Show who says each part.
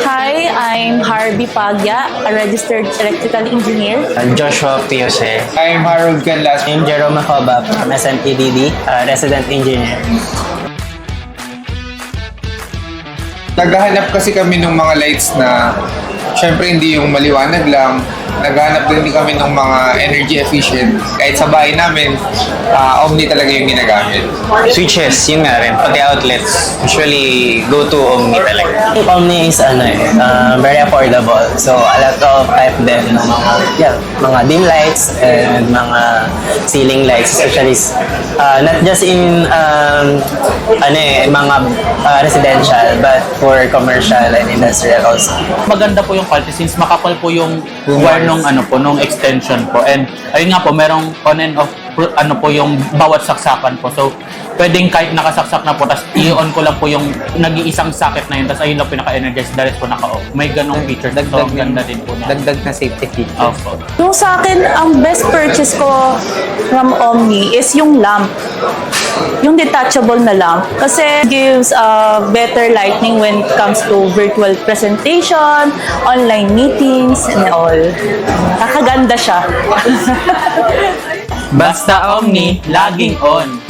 Speaker 1: Hi, I'm Harvey Pagya, a registered electrical engineer.
Speaker 2: Joshua Piose.
Speaker 3: I'm Harold Canlas.
Speaker 2: I'm Jerome Macoba from SMPDD, resident engineer.
Speaker 3: Naghahanap kasi kami ng mga lights na syempre hindi yung maliwanag lang. Naghahanap din kami ng mga energy efficient. Kahit sa bahay namin, Omni talaga yung ginagamit.
Speaker 2: Switches, yun nga rin. Pati outlets. Usually, go to Omni talaga. Omni is very affordable. So, a lot of type din ng mga dim lights and mga ceiling lights. Especially, not just in mga residential, but for commercial and industrial also.
Speaker 4: Maganda po yung quality since makapal po yung wire nung extension po. And ayun nga po, merong on and off po yung bawat saksakan po. So, pwedeng kahit nakasaksak na po, tapos i-on ko lang po yung nag-iisang socket na yun, tapos ayun lang pinaka-energize, the rest po naka-off. May ganong feature. So, ang ganda din po na.
Speaker 3: Dagdag na safety features.
Speaker 4: Opo.
Speaker 1: Yung sa akin, ang best purchase ko from Omni is yung lamp. Yung detachable na lamp. Kasi it gives better lighting when it comes to virtual presentation, online meetings, and all. Kakaganda siya.
Speaker 4: Basta Omni, laging on.